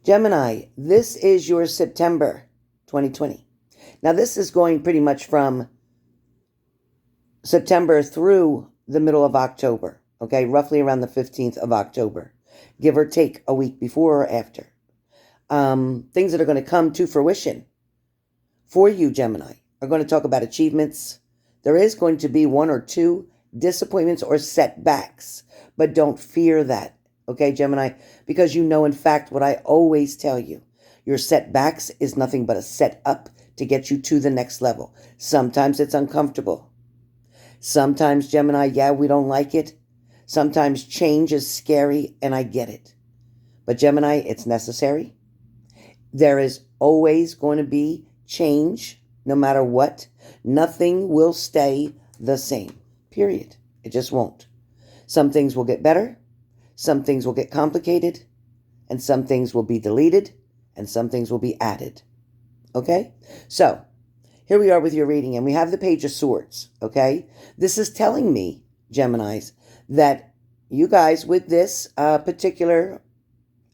Gemini, this is your September 2020. Now, this is going pretty much from September through the middle of October, okay? Roughly around the 15th of October, give or take a week before or after. Things that are going to come to fruition for you, Gemini, are going to talk about achievements. There is going to be one or two disappointments or setbacks, but don't fear that, okay, Gemini? Because you know, in fact, what I always tell you, your setbacks is nothing but a setup to get you to the next level. Sometimes it's uncomfortable. Sometimes, Gemini, yeah, we don't like it. Sometimes change is scary, and I get it. But Gemini, it's necessary. There is always going to be change, no matter what. Nothing will stay the same, period. It just won't. Some things will get better, some things will get complicated, and some things will be deleted, and some things will be added. Okay? So, here we are with your reading, and we have the Page of Swords, okay? This is telling me, Geminis, that you guys with this particular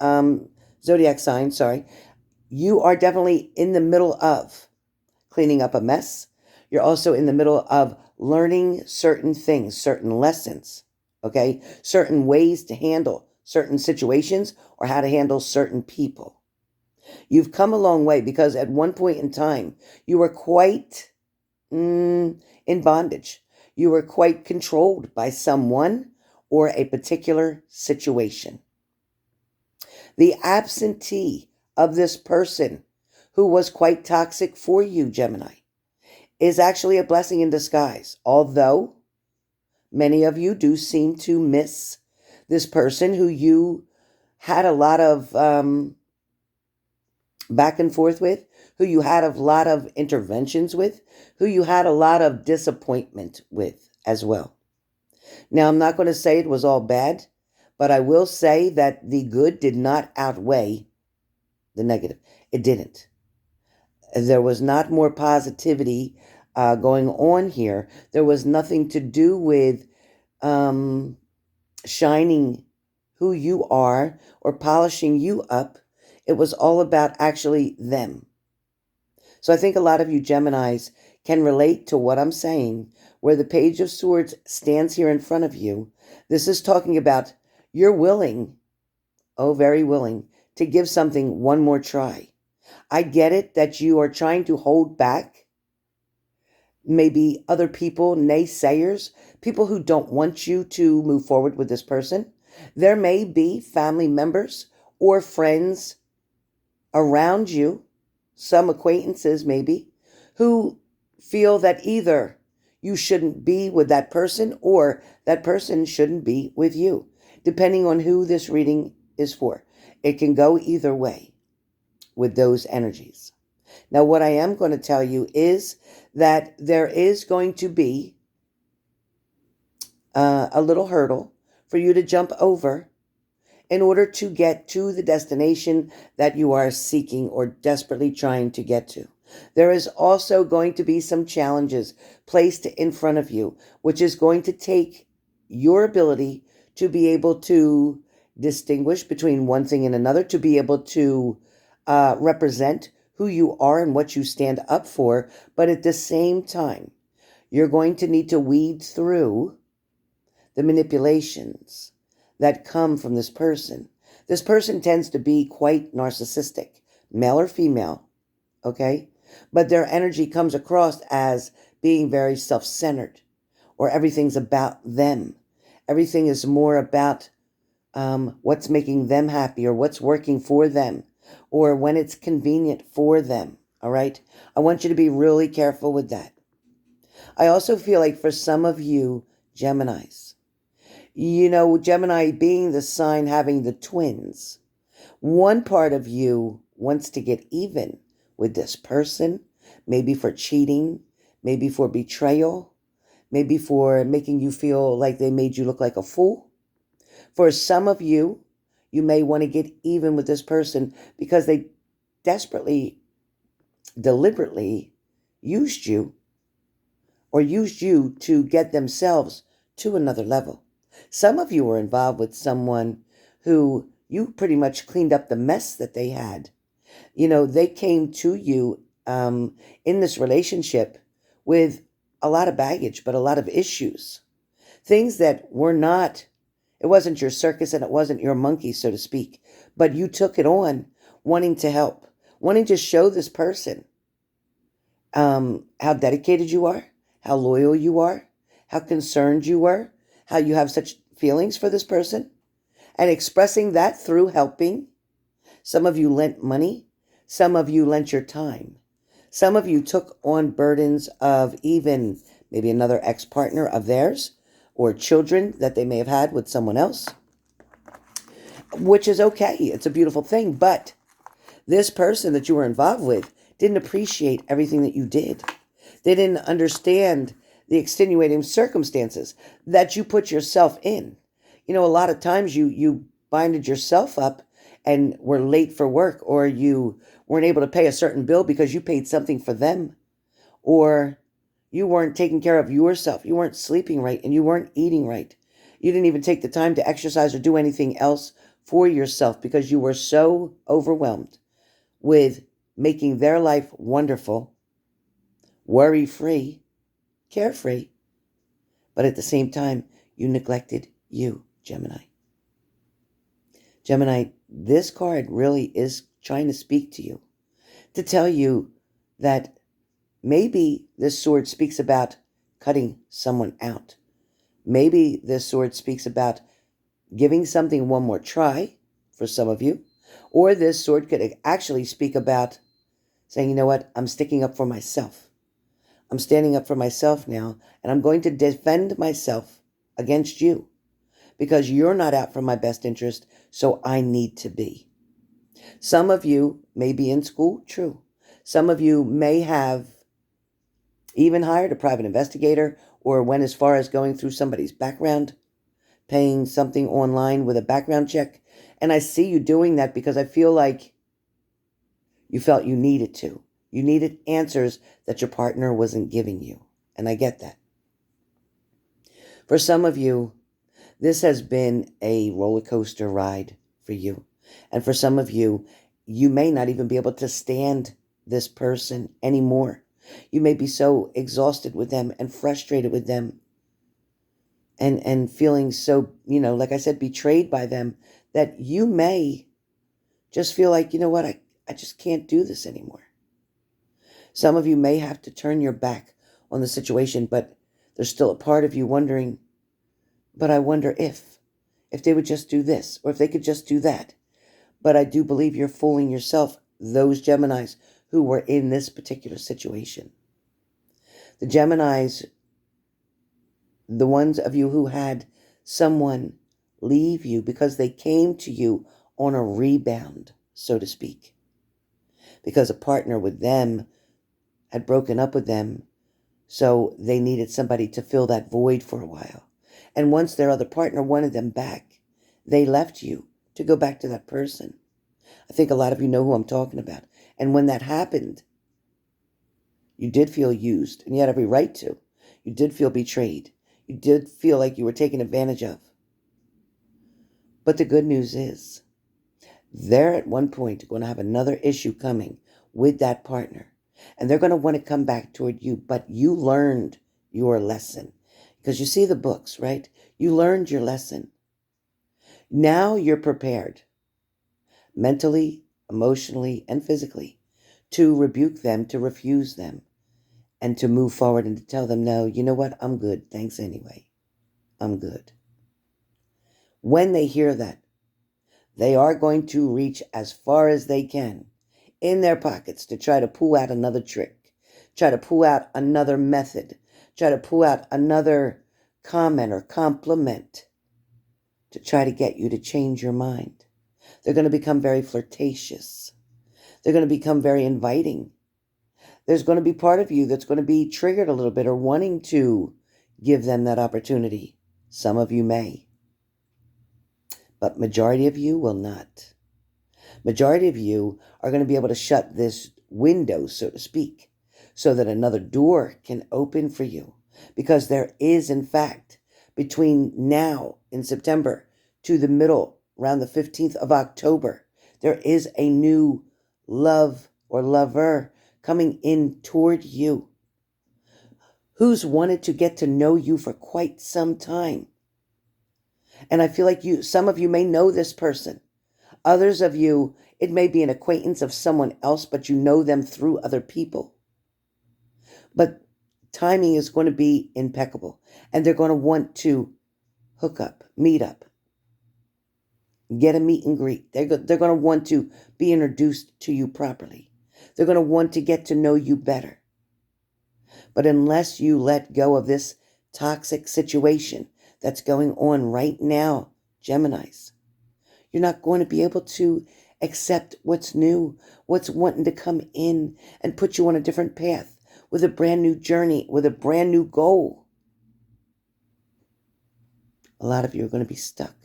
zodiac sign, you are definitely in the middle of cleaning up a mess. You're also in the middle of learning certain things, certain lessons, okay? Certain ways to handle certain situations or how to handle certain people. You've come a long way because at one point in time, you were quite in bondage. You were quite controlled by someone or a particular situation. The absentee of this person who was quite toxic for you, Gemini, is actually a blessing in disguise. Although many of you do seem to miss this person who you had a lot of back and forth with, who you had a lot of interventions with, who you had a lot of disappointment with as well. Now, I'm not going to say it was all bad, but I will say that the good did not outweigh the negative. It didn't. There was not more positivity going on here. There was nothing to do with shining who you are or polishing you up. It was all about actually them. So I think a lot of you Geminis can relate to what I'm saying, where the Page of Swords stands here in front of you. This is talking about you're willing, oh, very willing, to give something one more try. I get it that you are trying to hold back maybe other people, naysayers, people who don't want you to move forward with this person. There may be family members or friends around you, some acquaintances maybe, who feel that either you shouldn't be with that person or that person shouldn't be with you, depending on who this reading is for. It can go either way with those energies. Now, what I am going to tell you is that there is going to be a little hurdle for you to jump over in order to get to the destination that you are seeking or desperately trying to get to. There is also going to be some challenges placed in front of you, which is going to take your ability to be able to distinguish between one thing and another, to be able to represent who you are and what you stand up for. But at the same time, you're going to need to weed through the manipulations that come from this person. This person tends to be quite narcissistic, male or female, okay? But their energy comes across as being very self-centered, or everything's about them. Everything is more about what's making them happy or what's working for them or when it's convenient for them, all right? I want you to be really careful with that. I also feel like for some of you Geminis, you know, Gemini being the sign having the twins, one part of you wants to get even with this person, maybe for cheating, maybe for betrayal, maybe for making you feel like they made you look like a fool. For some of you, you may want to get even with this person because they desperately, deliberately used you or used you to get themselves to another level. Some of you were involved with someone who you pretty much cleaned up the mess that they had. You know, they came to you in this relationship with a lot of baggage, but a lot of issues. Things that were not, it wasn't your circus and it wasn't your monkey, so to speak, but you took it on wanting to help, wanting to show this person how dedicated you are, how loyal you are, how concerned you were, how you have such feelings for this person, and expressing that through helping. Some of you lent money. Some of you lent your time. Some of you took on burdens of even maybe another ex-partner of theirs or children that they may have had with someone else, which is okay. It's a beautiful thing. But this person that you were involved with didn't appreciate everything that you did. They didn't understand the extenuating circumstances that you put yourself in. You know, a lot of times you binded yourself up and were late for work, or you weren't able to pay a certain bill because you paid something for them, or you weren't taking care of yourself. You weren't sleeping right and you weren't eating right. You didn't even take the time to exercise or do anything else for yourself because you were so overwhelmed with making their life wonderful, worry-free, carefree. But at the same time, you neglected you, Gemini. Gemini, this card really is trying to speak to you, to tell you that maybe this sword speaks about cutting someone out. Maybe this sword speaks about giving something one more try for some of you. Or this sword could actually speak about saying, you know what, I'm sticking up for myself. I'm standing up for myself now, and I'm going to defend myself against you because you're not out for my best interest, so I need to be. Some of you may be in school, true. Some of you may have even hired a private investigator or went as far as going through somebody's background, paying something online with a background check. And I see you doing that because I feel like you felt you needed to. You needed answers that your partner wasn't giving you. And I get that. For some of you, this has been a roller coaster ride for you. And for some of you, you may not even be able to stand this person anymore. You may be so exhausted with them and frustrated with them and feeling so, like I said, betrayed by them, that you may just feel like, you know what, I just can't do this anymore. Some of you may have to turn your back on the situation, but there's still a part of you wondering, but I wonder if they would just do this, or if they could just do that. But I do believe you're fooling yourself, those Geminis who were in this particular situation. The Geminis, the ones of you who had someone leave you because they came to you on a rebound, so to speak, because a partner with them had broken up with them, so they needed somebody to fill that void for a while. And once their other partner wanted them back, they left you to go back to that person. I think a lot of you know who I'm talking about. And when that happened, you did feel used, and you had every right to. You did feel betrayed. You did feel like you were taken advantage of. But the good news is, they're at one point going to have another issue coming with that partner. And they're going to want to come back toward you. But you learned your lesson. Because you see the books, right? You learned your lesson. Now you're prepared, mentally, emotionally, and physically, to rebuke them, to refuse them, and to move forward and to tell them, no, you know what? I'm good. Thanks anyway. I'm good. When they hear that, they are going to reach as far as they can in their pockets to try to pull out another trick, try to pull out another method, try to pull out another comment or compliment to try to get you to change your mind. They're going to become very flirtatious. They're going to become very inviting. There's going to be part of you that's going to be triggered a little bit or wanting to give them that opportunity. Some of you may. But majority of you will not. Majority of you are going to be able to shut this window, so to speak, so that another door can open for you. Because there is, in fact, between now in September to the middle around the 15th of October, there is a new love or lover coming in toward you who's wanted to get to know you for quite some time. And I feel like some of you may know this person. Others of you, it may be an acquaintance of someone else, but you know them through other people. But timing is going to be impeccable. And they're going to want to hook up, meet up, get a meet and greet. They're going to want to be introduced to you properly. They're going to want to get to know you better. But unless you let go of this toxic situation that's going on right now, Geminis, you're not going to be able to accept what's new, what's wanting to come in and put you on a different path with a brand new journey, with a brand new goal. A lot of you are going to be stuck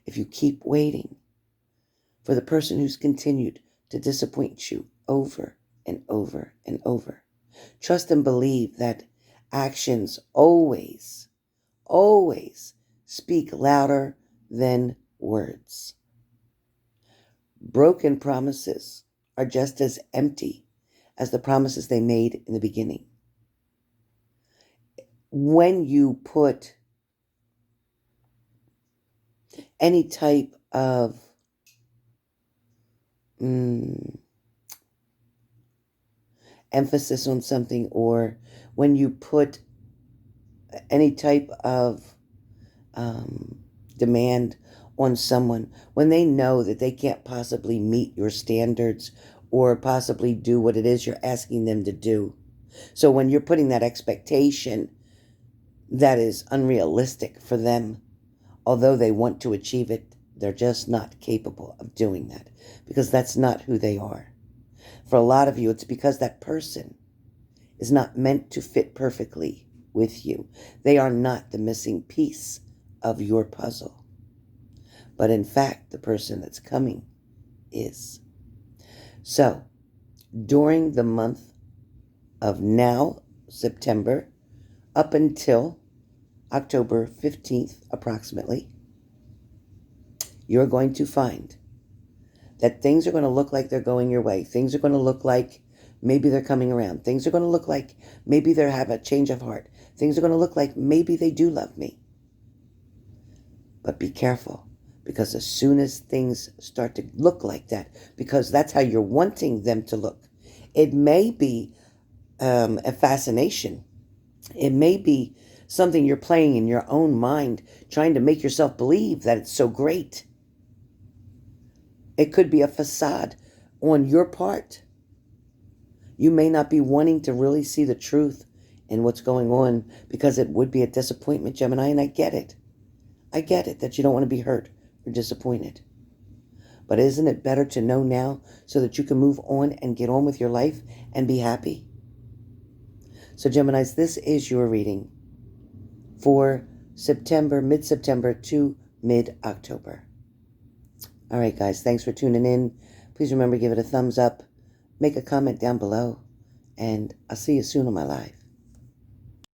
if you keep waiting for the person who's continued to disappoint you over and over and over. Trust and believe that actions always, always speak louder than words. Broken promises are just as empty as the promises they made in the beginning. When you put any type of emphasis on something, or when you put any type of demand on someone, when they know that they can't possibly meet your standards or possibly do what it is you're asking them to do. So when you're putting that expectation that is unrealistic for them, although they want to achieve it, they're just not capable of doing that because that's not who they are. For a lot of you, it's because that person is not meant to fit perfectly with you. They are not the missing piece of your puzzle. But in fact, the person that's coming is. So, during the month of now, September, up until October 15th, approximately, you're going to find that things are going to look like they're going your way. Things are going to look like maybe they're coming around. Things are going to look like maybe they have a change of heart. Things are going to look like maybe they do love me. But be careful, because as soon as things start to look like that, because that's how you're wanting them to look, it may be a fascination. It may be something you're playing in your own mind, trying to make yourself believe that it's so great. It could be a facade on your part. You may not be wanting to really see the truth in what's going on because it would be a disappointment, Gemini, and I get it. I get it that you don't want to be hurt or disappointed. But isn't it better to know now so that you can move on and get on with your life and be happy? So Geminis, this is your reading for September, mid-September to mid-October. All right, guys, thanks for tuning in. Please remember, give it a thumbs up, make a comment down below, and I'll see you soon on my live.